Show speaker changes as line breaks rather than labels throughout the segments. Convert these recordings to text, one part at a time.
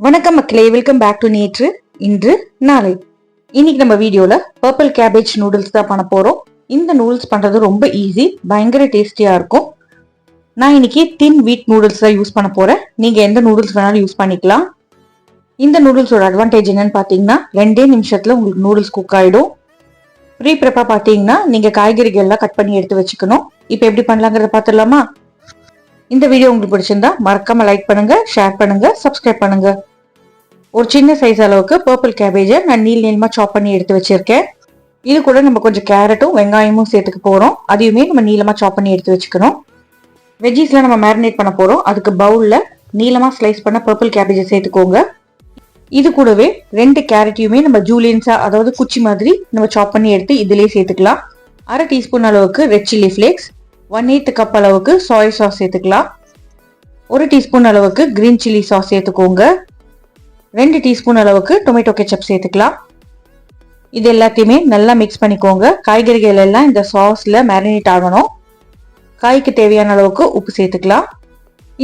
வணக்கம் மக்களே, welcome back to நேற்று இன்று நாளை. இன்னைக்கு நம்ம வீடியோல பர்பிள் கேபேஜ் நூடுல்ஸ் தான் பண்ண போறோம். இந்த நூடுல்ஸ் பண்றது ரொம்ப ஈஸி, பயங்கர டேஸ்டியா இருக்கும். நான் இன்னைக்கு தின் வீட் நூடுல்ஸ் தான் யூஸ் பண்ண போறேன். நீங்க எந்த நூடுல்ஸ் வேணாலும் யூஸ் பண்ணிக்கலாம். இந்த நூடுல்ஸோட அட்வான்டேஜ் என்னன்னு பாத்தீங்கன்னா 2 நிமிஷத்துல உங்களுக்கு நூடுல்ஸ் குக் ஆயிடும். ப்ரீ ப்ரெப்பா பாத்தீங்கன்னா நீங்க காய்கறிகள் எல்லாம் கட் பண்ணி எடுத்து வச்சுக்கணும். இப்போ எப்படி பண்ணலாங்கிறத பாத்துடலாமா? இந்த வீடியோ உங்களுக்கு பிடிச்சிருந்தா மறக்காம லைக் பண்ணுங்க, ஷேர் பண்ணுங்க, சப்ஸ்கிரைப் பண்ணுங்க. ஒரு சின்ன சைஸ் அளவுக்கு பர்பிள் கேபேஜை நான் நீளமா சாப் பண்ணி எடுத்து வச்சிருக்கேன். இது கூட நம்ம கொஞ்சம் கேரட்டும் வெங்காயமும் சேர்த்துக்க போறோம். அதையுமே நம்ம நீளமா சாப் பண்ணி எடுத்து வச்சுக்கணும். வெஜ்ஜீஸ்ல நம்ம மேரினேட் பண்ண போறோம். அதுக்கு பவுல்ல நீளமா ஸ்லைஸ் பண்ண பர்பிள் கேபேஜை சேர்த்துக்கோங்க. இது கூடவே 2 கேரட்டையுமே நம்ம ஜூலியன்ஸா, அதாவது குச்சி மாதிரி நம்ம சாப் பண்ணி எடுத்து இதுலயே சேர்த்துக்கலாம். 1/2 டீஸ்பூன் அளவுக்கு ரெட் சில்லி ஃபிளேக்ஸ், 1/8 கப் அளவுக்கு சோயா சாஸ் சேர்த்துக்கலாம். 1 டீஸ்பூன் அளவுக்கு கிரீன் சில்லி சாஸ் சேர்த்துக்கோங்க. 2 டீஸ்பூன் அளவுக்கு டொமேட்டோ கெச்சப் சேர்த்துக்கலாம். இது எல்லாத்தையுமே நல்லா மிக்ஸ் பண்ணிக்கோங்க. காய்கறிகள் எல்லாம் இந்த சாஸ்ல மேரினேட் ஆகணும். காய்க்கு தேவையான அளவுக்கு உப்பு சேர்த்துக்கலாம்.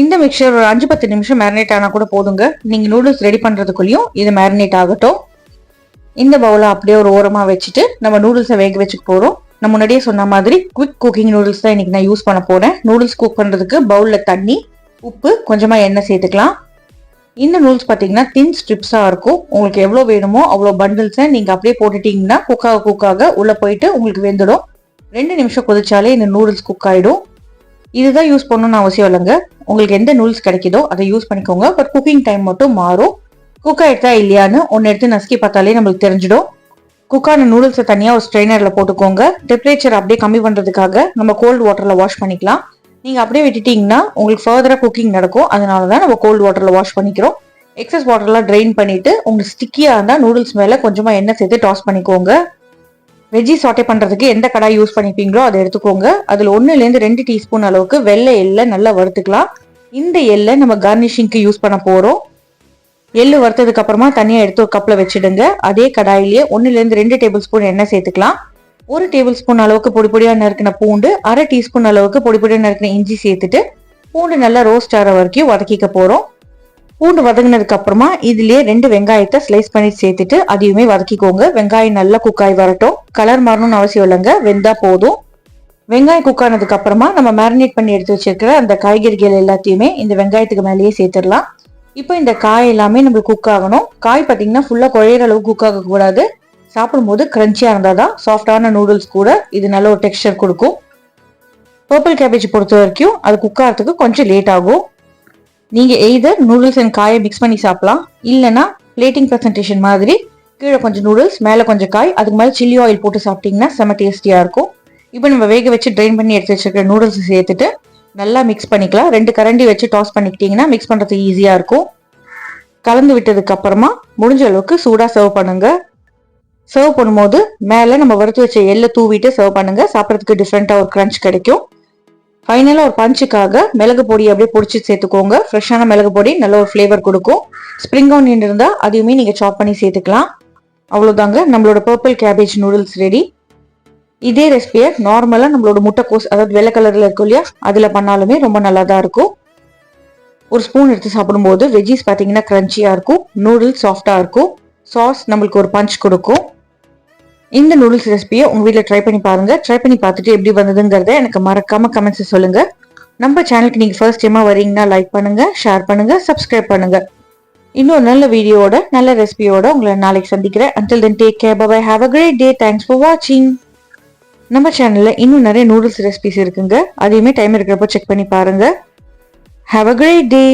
இந்த மிக்சர் ஒரு 5-10 நிமிஷம் மேரினேட் ஆனா கூட போதுங்க. நீங்க நூடுல்ஸ் ரெடி பண்றதுக்குள்ளயும் இது மேரினேட் ஆகட்டும். இந்த பவுலை அப்படியே ஒரு ஓரமா வச்சுட்டு நம்ம நூடுல்ஸை வேக வச்சுக்க போறோம். நான் முன்னாடியே சொன்ன மாதிரி குவிக் குக்கிங் நூடுல்ஸ் தான் இன்னைக்கு நான் யூஸ் பண்ண போறேன். நூடுல்ஸ் குக் பண்றதுக்கு பவுல்ல தண்ணி, உப்பு, கொஞ்சமா எண்ணெய் சேர்த்துக்கலாம். இந்த நூல்ஸ் பார்த்தீங்கன்னா தின் ஸ்ட்ரிப்ஸா இருக்கும். உங்களுக்கு எவ்வளோ வேணுமோ அவ்வளோ பண்டில்ஸை நீங்க அப்படியே போட்டுட்டீங்கன்னா குக்காக உள்ள போயிட்டு உங்களுக்கு வெந்துடும். 2 நிமிஷம் கொதிச்சாலே இந்த நூடுல்ஸ் குக் ஆயிடும். இதுதான் யூஸ் பண்ணணும்னு அவசியம் இல்லைங்க. உங்களுக்கு எந்த நூல்ஸ் கிடைக்குதோ அதை யூஸ் பண்ணிக்கோங்க. பட் குக்கிங் டைம் மட்டும் மாறும். குக் ஆயிடுதா இல்லையான்னு ஒன்னு எடுத்து நசுக்கி பார்த்தாலே நம்மளுக்கு தெரிஞ்சிடும். குக்கான நூடுல்ஸை தனியா ஒரு ஸ்ட்ரெயினர்ல போட்டுக்கோங்க. டெம்பரேச்சர் அப்படியே கம்மி பண்றதுக்காக நம்ம கோல்டு வாட்டர்ல வாஷ் பண்ணிக்கலாம். நீங்க அப்படியே விட்டுட்டீங்கன்னா உங்களுக்கு ஃபர்தரா குக்கிங் நடக்கும். அதனாலதான் நம்ம கோல்டு வாட்டர்ல வாஷ் பண்ணிக்கிறோம். எக்ஸஸ் வாட்டர்லாம் ட்ரெயின் பண்ணிட்டு உங்களுக்கு ஸ்டிக்கியா இருந்தா நூடுல்ஸ் மேல கொஞ்சமா எண்ணெய் சேர்த்து டாஸ் பண்ணிக்கோங்க. வெஜ்ஜி சாட்டே பண்றதுக்கு எந்த கடாய் யூஸ் பண்ணிப்பீங்களோ அதை எடுத்துக்கோங்க. அதுல 1-2 டீஸ்பூன் அளவுக்கு வெள்ளை எள்ளை நல்லா வறுத்துக்கலாம். இந்த எள்ளை நம்ம கார்னிஷிங்க்கு யூஸ் பண்ண போறோம். எள்ளு வறுத்ததுக்கு அப்புறமா தனியா எடுத்து ஒரு கப்ல வச்சிடுங்க. அதே கடாயிலேயே 1-2 டேபிள் ஸ்பூன் எண்ணெய் சேர்த்துக்கலாம். 1 டேபிள் ஸ்பூன் அளவுக்கு பொடி பொடியா நறுக்கின பூண்டு, 1/2 டீஸ்பூன் அளவுக்கு பொடி பொடியா நறுக்கின இஞ்சி சேர்த்துட்டு பூண்டு நல்லா ரோஸ்ட் ஆகிற வரைக்கும் வதக்கிக்க போறோம். பூண்டு வதங்கினதுக்கு அப்புறமா இதுலயே 2 வெங்காயத்தை ஸ்லைஸ் பண்ணி சேர்த்துட்டு அதையுமே வதக்கிக்கோங்க. வெங்காயம் நல்லா குக் ஆகி வரட்டும். கலர் மாறணும்னு அவசியம் இல்லைங்க, வெந்தா போதும். வெங்காயம் குக் ஆனதுக்கு அப்புறமா நம்ம மேரினேட் பண்ணி எடுத்து வச்சிருக்கிற அந்த காய்கறிகள் எல்லாத்தையுமே இந்த வெங்காயத்துக்கு மேலேயே சேர்த்துடலாம். இப்போ இந்த காய் எல்லாமே நம்மளுக்கு குக் ஆகணும். காய் பார்த்தீங்கன்னா ஃபுல்லா குழையிற அளவுக்கு குக் ஆக கூடாது. சாப்பிடும்போது கிரன்ச்சியா இருந்தாதான் சாஃப்டான நூடுல்ஸ் கூட இது நல்ல ஒரு டெக்ஸ்டர் கொடுக்கும். பர்பிள் கேபேஜ் பொறுத்த வரைக்கும் அது குக் ஆகிறதுக்கு கொஞ்சம் லேட் ஆகும். நீங்க எய்தர் நூடுல்ஸ் அண்ட் காயை மிக்ஸ் பண்ணி சாப்பிடலாம், இல்லைன்னா பிளேட்டிங் ப்ரெசன்டேஷன் மாதிரி கீழே கொஞ்சம் நூடுல்ஸ் மேலே கொஞ்சம் காய், அதுக்கு மேலே சில்லி ஆயில் போட்டு சாப்பிட்டீங்கன்னா செம டேஸ்டியா இருக்கும். இப்போ நம்ம வேக வச்சு ட்ரெயின் பண்ணி எடுத்து வச்சிருக்கிற நூடுல்ஸ் சேர்த்துட்டு நல்லா மிக்ஸ் பண்ணிக்கலாம். 2 கரண்டி வச்சு டாஸ் பண்ணிக்கிட்டீங்கன்னா மிக்ஸ் பண்றது ஈஸியா இருக்கும். கலந்து விட்டதுக்கு அப்புறமா முடிஞ்ச அளவுக்கு சூடா சர்வ் பண்ணுங்க. சர்வ் பண்ணும்போது மேல நம்ம வறுத்து வச்ச எள்ளை தூவிட்டு சர்வ் பண்ணுங்க. சாப்பிட்றதுக்கு டிஃப்ரெண்டா ஒரு கிரன்ச் கிடைக்கும். ஃபைனலா ஒரு பஞ்சுக்காக மிளகு பொடி அப்படியே பொடிச்சு சேர்த்துக்கோங்க. ஃப்ரெஷ்ஷான மிளகு பொடி நல்ல ஒரு ஃபிளேவர் கொடுக்கும். ஸ்ப்ரிங் ஆனியன் இருந்தா அதையுமே நீங்க சாப் பண்ணி சேர்த்துக்கலாம். அவ்வளவுதாங்க, நம்மளோட பர்பிள் கேபேஜ் நூடுல்ஸ் ரெடி. இதே ரெசிபியை நார்மலா நம்மளோட முட்டைக்கோஸ், அதாவது வெள்ளை கலர்ல இருக்கும் இல்லையா, அதுல பண்ணாலுமே ரொம்ப நல்லா தான் இருக்கும். ஒரு ஸ்பூன் எடுத்து சாப்பிடும்போது வெஜ்ஜீஸ் பாத்தீங்கன்னா கிரன்ச்சியா இருக்கும், நூடுல்ஸ் சாஃப்டா இருக்கும், சாஸ் நம்மளுக்கு ஒரு பஞ்ச் கொடுக்கும். இந்த நூடுல்ஸ் ரெசிபியை உங்க வீட்டில் ட்ரை பண்ணி பாருங்க. ட்ரை பண்ணி பார்த்துட்டு எப்படி வந்ததுங்கிறத எனக்கு மறக்காம கமெண்ட்ஸ் சொல்லுங்க. நம்ம சேனலுக்கு நீங்க ஃபர்ஸ்ட் டைமா வரீங்கன்னா லைக் பண்ணுங்க, ஷேர் பண்ணுங்க, சப்ஸ்கிரைப் பண்ணுங்க. இன்னொரு நல்ல வீடியோட நல்ல ரெசிபியோட உங்களை நாளைக்கு சந்திக்கிறேன். until then take care, bye bye, have a great day, thanks for watching. நம்ம சேனல்ல இன்னும் நிறைய நூடுல்ஸ் ரெசிபிஸ் இருக்குங்க. அதையுமே டைம் இருக்கிறப்போ செக் பண்ணி பாருங்க. Have a great day.